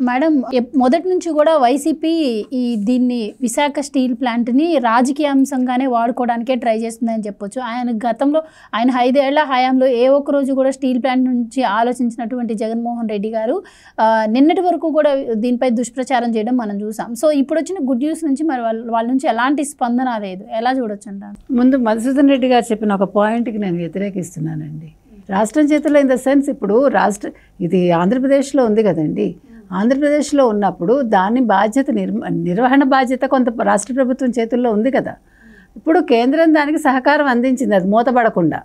Madam మొదటి నుంచి కూడా వైసీపీ దీన్ని విశాఖ స్టీల్ ప్లాంట్ని రాజకీయ అంశంగానే వాడుకోవడానికే ట్రై చేస్తుందని చెప్పొచ్చు. ఆయన గతంలో ఆయన 5 ఏళ్ల హయాంలో ఏ ఒక్క రోజు కూడా స్టీల్ ప్లాంట్ నుంచి ఆలోచించినటువంటి జగన్మోహన్ రెడ్డి గారు నిన్నటి వరకు కూడా దీనిపై దుష్ప్రచారం చేయడం మనం చూసాం. సో ఇప్పుడు వచ్చిన గుడ్ న్యూస్ నుంచి మరి వాళ్ళ నుంచి ఎలాంటి స్పందన లేదు, ఎలా చూడొచ్చు అంటారు? ముందు మధుసూదన్ రెడ్డి గారు చెప్పిన ఒక పాయింట్కి నేను వ్యతిరేకిస్తున్నానండి. రాష్ట్రం చేతుల్లో ఇన్ ద సెన్స్ ఇప్పుడు ఇది ఆంధ్రప్రదేశ్లో ఉంది కదండి. ఆంధ్రప్రదేశ్లో ఉన్నప్పుడు దాని బాధ్యత నిర్వహణ బాధ్యత కొంత రాష్ట్ర ప్రభుత్వం చేతుల్లో ఉంది కదా. ఇప్పుడు కేంద్రం దానికి సహకారం అందించింది అది మూతపడకుండా.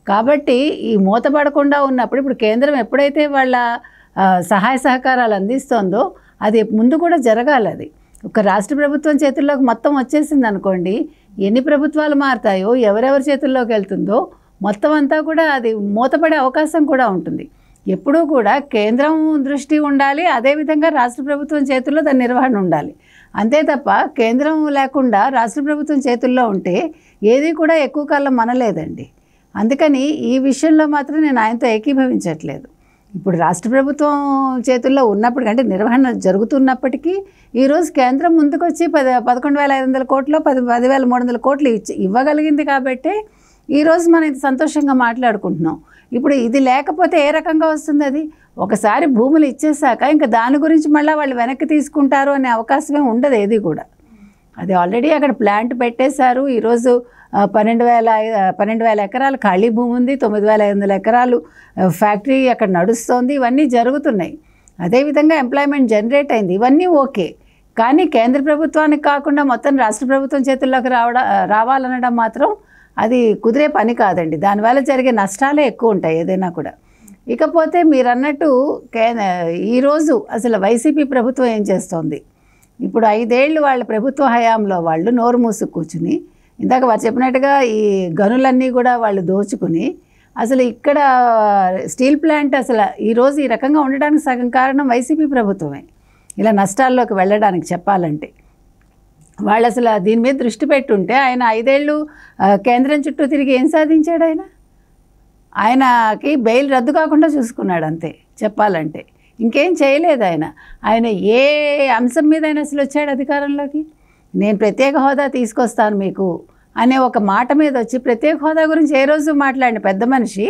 కాబట్టి ఈ మూతపడకుండా ఉన్నప్పుడు ఇప్పుడు కేంద్రం ఎప్పుడైతే వాళ్ళ సహాయ సహకారాలు అందిస్తోందో అది ముందు కూడా జరగాలి. అది ఒక రాష్ట్ర ప్రభుత్వం చేతుల్లోకి మొత్తం వచ్చేసింది అనుకోండి, ఎన్ని ప్రభుత్వాలు మారుతాయో ఎవరెవరి చేతుల్లోకి వెళ్తుందో మొత్తం అంతా కూడా అది మూతపడే అవకాశం కూడా ఉంటుంది. ఎప్పుడూ కూడా కేంద్రం దృష్టి ఉండాలి, అదేవిధంగా రాష్ట్ర ప్రభుత్వం చేతుల్లో దాని నిర్వహణ ఉండాలి. అంతే తప్ప కేంద్రం లేకుండా రాష్ట్ర ప్రభుత్వం చేతుల్లో ఉంటే ఏది కూడా ఎక్కువ కాలం మనలేదండి. అందుకని ఈ విషయంలో మాత్రం నేను ఆయనతో ఏకీభవించట్లేదు. ఇప్పుడు రాష్ట్ర ప్రభుత్వం చేతుల్లో ఉన్నప్పుడు అంటే నిర్వహణ జరుగుతున్నప్పటికీ ఈరోజు కేంద్రం ముందుకొచ్చి 11,500 కోట్లు 10,300 కోట్లు ఇవ్వగలిగింది కాబట్టి ఈరోజు మనం ఇది సంతోషంగా మాట్లాడుకుంటున్నాం. ఇప్పుడు ఇది లేకపోతే ఏ రకంగా వస్తుంది? అది ఒకసారి భూములు ఇచ్చేసాక ఇంకా దాని గురించి మళ్ళీ వాళ్ళు వెనక్కి తీసుకుంటారు అనే అవకాశమే ఉండదు ఏది కూడా. అది ఆల్రెడీ అక్కడ ప్లాంట్ పెట్టేశారు. ఈరోజు 12,000 ఎకరాలు ఖాళీ భూమి ఉంది, 9,500 ఎకరాలు ఫ్యాక్టరీ అక్కడ నడుస్తోంది. ఇవన్నీ జరుగుతున్నాయి. అదేవిధంగా ఎంప్లాయ్మెంట్ జనరేట్ అయింది. ఇవన్నీ ఓకే. కానీ కేంద్ర ప్రభుత్వానికి కాకుండా మొత్తం రాష్ట్ర ప్రభుత్వం చేతుల్లోకి రావాలనడం మాత్రం అది కుదిరే పని కాదండి. దానివల్ల జరిగే నష్టాలే ఎక్కువ ఉంటాయి ఏదైనా కూడా. ఇకపోతే మీరు అన్నట్టు ఈరోజు అసలు వైసీపీ ప్రభుత్వం ఏం చేస్తోంది? ఇప్పుడు 5 ఏళ్ళు వాళ్ళ ప్రభుత్వ హయాంలో వాళ్ళు నోరు మూసు కూర్చుని ఇందాక వారు చెప్పినట్టుగా ఈ గనులన్నీ కూడా వాళ్ళు దోచుకుని అసలు ఇక్కడ స్టీల్ ప్లాంట్ అసలు ఈరోజు ఈ రకంగా ఉండడానికి సగం కారణం వైసీపీ ప్రభుత్వమే. ఇలా నష్టాల్లోకి వెళ్ళడానికి చెప్పాలంటే వాళ్ళు అసలు దీని మీద దృష్టి పెట్టుంటే ఆయన 5 ఏళ్ళు కేంద్రం చుట్టూ తిరిగి ఏం సాధించాడు? ఆయనకి బెయిల్ రద్దు కాకుండా చూసుకున్నాడు అంతే చెప్పాలంటే. ఇంకేం చేయలేదు ఆయన ఏ అంశం మీద ఆయన అసలు వచ్చాడు అధికారంలోకి? నేను ప్రత్యేక హోదా తీసుకొస్తాను మీకు అనే ఒక మాట మీద వచ్చి ప్రత్యేక హోదా గురించి ఏ రోజు మాట్లాడిన పెద్ద మనిషి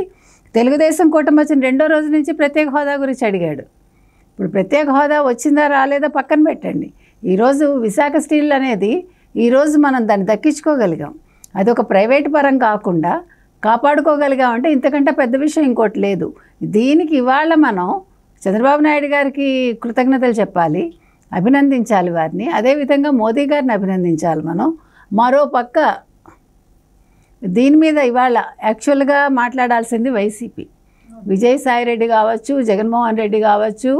తెలుగుదేశం కూటమి వచ్చిన 2వ రోజు నుంచి ప్రత్యేక హోదా గురించి అడిగాడు. ఇప్పుడు ప్రత్యేక హోదా వచ్చిందా రాలేదా పక్కన పెట్టండి. ఈరోజు విశాఖ స్టీల్ అనేది ఈరోజు మనం దాన్ని దక్కించుకోగలిగాం. అది ఒక ప్రైవేట్ పరం కాకుండా కాపాడుకోగలిగామంటే ఇంతకంటే పెద్ద విషయం ఇంకోటి లేదు. దీనికి ఇవాళ మనం చంద్రబాబు నాయుడు గారికి కృతజ్ఞతలు చెప్పాలి, అభినందించాలి వారిని. అదేవిధంగా మోదీ గారిని అభినందించాలి మనం. మరో పక్క దీని మీద ఇవాళ యాక్చువల్గా మాట్లాడాల్సింది వైసీపీ. విజయసాయిరెడ్డి కావచ్చు, జగన్మోహన్ రెడ్డి కావచ్చు,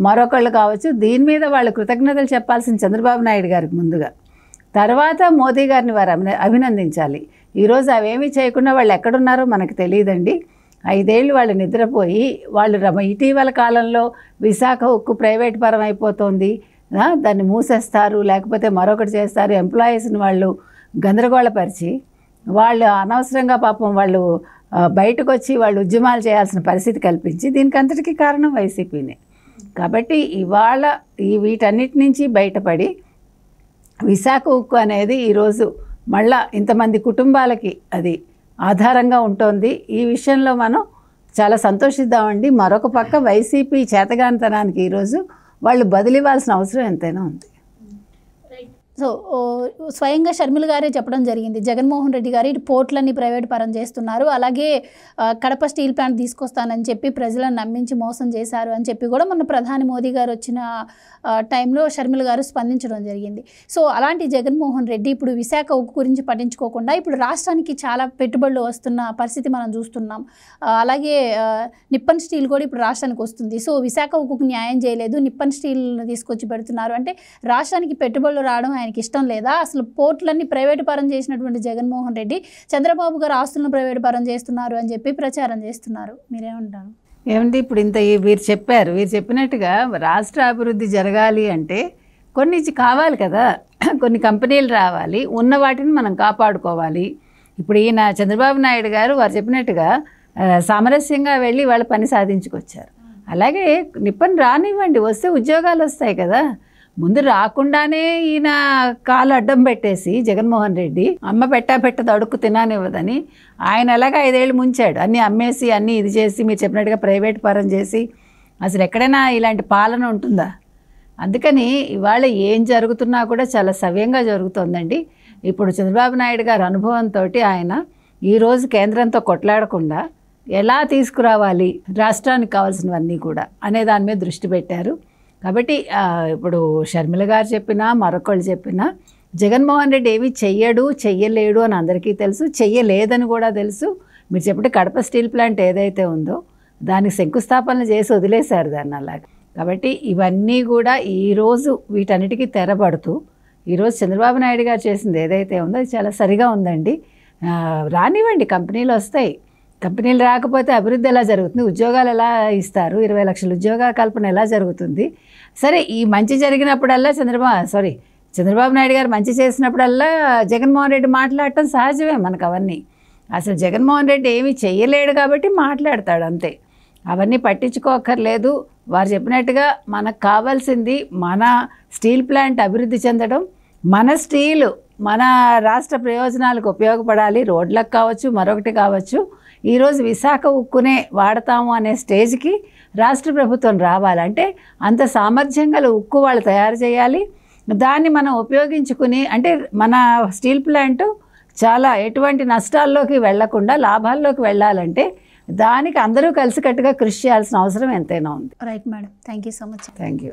మరొకళ్ళు కావచ్చు, దీని మీద వాళ్ళు కృతజ్ఞతలు చెప్పాల్సిన చంద్రబాబు నాయుడు గారికి ముందుగా, తర్వాత మోదీ గారిని వారు అభినందించాలి. ఈరోజు అవేమీ చేయకుండా వాళ్ళు ఎక్కడున్నారో మనకు తెలియదండి. 5 ఏళ్ళు వాళ్ళు నిద్రపోయి వాళ్ళు ఇటీవల కాలంలో విశాఖ ఉక్కు ప్రైవేట్ పరం అయిపోతుంది, దాన్ని మూసేస్తారు లేకపోతే మరొకటి చేస్తారు, ఎంప్లాయీస్ని వాళ్ళు గందరగోళపరిచి వాళ్ళు అనవసరంగా పాపం వాళ్ళు బయటకు వచ్చి వాళ్ళు ఉద్యమాలు చేయాల్సిన పరిస్థితి కల్పించి దీనికి అంతటికీ కారణం వైసీపీనే. కాబట్టి ఇవాళ వీటన్నిటి నుంచి బయటపడి విశాఖ ఉక్కు అనేది ఈరోజు మళ్ళా ఇంతమంది కుటుంబాలకి అది ఆధారంగా ఉంటుంది. ఈ విషయంలో మనం చాలా సంతోషిద్దామండి. మరొక పక్క వైసీపీ చేతగానితనానికి ఈరోజు వాళ్ళు బదిలివ్వాల్సిన అవసరం ఎంతైనా ఉంది. సో స్వయంగా షర్మిల గారే చెప్పడం జరిగింది, జగన్మోహన్ రెడ్డి గారు ఇటు పోర్ట్లన్నీ ప్రైవేట్ పరం చేస్తున్నారు, అలాగే కడప స్టీల్ ప్లాంట్ తీసుకొస్తానని చెప్పి ప్రజలను నమ్మించి మోసం చేశారు అని చెప్పి కూడా మన ప్రధాని మోదీ గారు వచ్చిన టైంలో షర్మిల గారు స్పందించడం జరిగింది. సో అలాంటి జగన్మోహన్ రెడ్డి ఇప్పుడు విశాఖ ఉక్కు గురించి పట్టించుకోకుండా ఇప్పుడు రాష్ట్రానికి చాలా పెట్టుబడులు వస్తున్న పరిస్థితి మనం చూస్తున్నాం. అలాగే నిప్పన్ స్టీల్ కూడా ఇప్పుడు రాష్ట్రానికి వస్తుంది. సో విశాఖ ఉక్కుకు న్యాయం చేయలేదు, నిప్పన్ స్టీల్ తీసుకొచ్చి పెడుతున్నారు అంటే రాష్ట్రానికి పెట్టుబడులు రావడం ఆయనకి ఇష్టం లేదా? అసలు పోర్టులన్నీ ప్రైవేటు పరం చేసినటువంటి జగన్మోహన్ రెడ్డి చంద్రబాబు గారు ఆస్తులను ప్రైవేటు పరం చేస్తున్నారు అని చెప్పి ప్రచారం చేస్తున్నారు. మీరేమంటారు? ఏమండి ఇప్పుడు వీరు చెప్పినట్టుగా రాష్ట్ర అభివృద్ధి జరగాలి అంటే కొన్ని కావాలి కదా, కొన్ని కంపెనీలు రావాలి, ఉన్న వాటిని మనం కాపాడుకోవాలి. ఇప్పుడు ఈయన చంద్రబాబు నాయుడు గారు వారు చెప్పినట్టుగా సామరస్యంగా వెళ్ళి వాళ్ళ పని సాధించుకొచ్చారు. అలాగే నిప్పని రానివ్వండి, వస్తే ఉద్యోగాలు వస్తాయి కదా. ముందు రాకుండానే ఈయన కాలు అడ్డం పెట్టేసి జగన్మోహన్ రెడ్డి అమ్మ పెట్టదు అడుక్కు తిననివ్వదని ఆయన ఎలాగ 5 ఏళ్ళు ముంచాడు. అన్నీ అమ్మేసి అన్నీ ఇది చేసి మీరు చెప్పినట్టుగా ప్రైవేట్ పరం చేసి అసలు ఎక్కడైనా ఇలాంటి పాలన ఉంటుందా? అందుకని ఇవాళ ఏం జరుగుతున్నా కూడా చాలా సవ్యంగా జరుగుతుందండి. ఇప్పుడు చంద్రబాబు నాయుడు గారి అనుభవంతో ఆయన ఈరోజు కేంద్రంతో కొట్లాడకుండా ఎలా తీసుకురావాలి రాష్ట్రానికి కావాల్సినవన్నీ కూడా అనే దాని మీద దృష్టి పెట్టారు. కాబట్టి ఇప్పుడు షర్మిల గారు చెప్పినా మరొకళ్ళు చెప్పినా జగన్మోహన్ రెడ్డి ఏమీ చెయ్యలేడు అని అందరికీ తెలుసు, చెయ్యలేదని కూడా తెలుసు. మీరు చెప్పిన కడప స్టీల్ ప్లాంట్ ఏదైతే ఉందో దానికి శంకుస్థాపన చేసి వదిలేశారు దాన్ని అలాగే. కాబట్టి ఇవన్నీ కూడా ఈరోజు వీటన్నిటికీ తెరబడుతూ ఈరోజు చంద్రబాబు నాయుడు గారు చేసింది ఏదైతే ఉందో అది చాలా సరిగా ఉందండి. రానివ్వండి, కంపెనీలు వస్తాయి. కంపెనీలు రాకపోతే అభివృద్ధి ఎలా జరుగుతుంది? ఉద్యోగాలు ఎలా ఇస్తారు? 20 లక్షల ఉద్యోగాల కల్పన ఎలా జరుగుతుంది? సరే, ఈ మంచి జరిగినప్పుడల్లా చంద్రబాబు నాయుడు గారు మంచి చేసినప్పుడల్లా జగన్మోహన్ రెడ్డి మాట్లాడటం సహజమే మనకు అవన్నీ. అసలు జగన్మోహన్ రెడ్డి ఏమీ చెయ్యలేడు కాబట్టి మాట్లాడతాడు అంతే. అవన్నీ పట్టించుకోక్కర్లేదు. వారు చెప్పినట్టుగా మనకు కావాల్సింది మన స్టీల్ ప్లాంట్ అభివృద్ధి చెందడం, మన స్టీలు మన రాష్ట్ర ప్రయోజనాలకు ఉపయోగపడాలి. రోడ్లకు కావచ్చు, మరొకటి కావచ్చు. ఈరోజు విశాఖ ఉక్కునే వాడతాము అనే స్టేజ్కి రాష్ట్ర ప్రభుత్వం రావాలంటే అంత సామర్థ్యం గల ఉక్కు వాళ్ళు తయారు చేయాలి. దాన్ని మనం ఉపయోగించుకుని అంటే మన స్టీల్ ప్లాంట్ చాలా ఎటువంటి నష్టాల్లోకి వెళ్లకుండా లాభాల్లోకి వెళ్ళాలంటే దానికి అందరూ కలిసికట్టుగా కృషి చేయాల్సిన అవసరం ఎంతైనా ఉంది. Right madam, thank you so much. Thank you.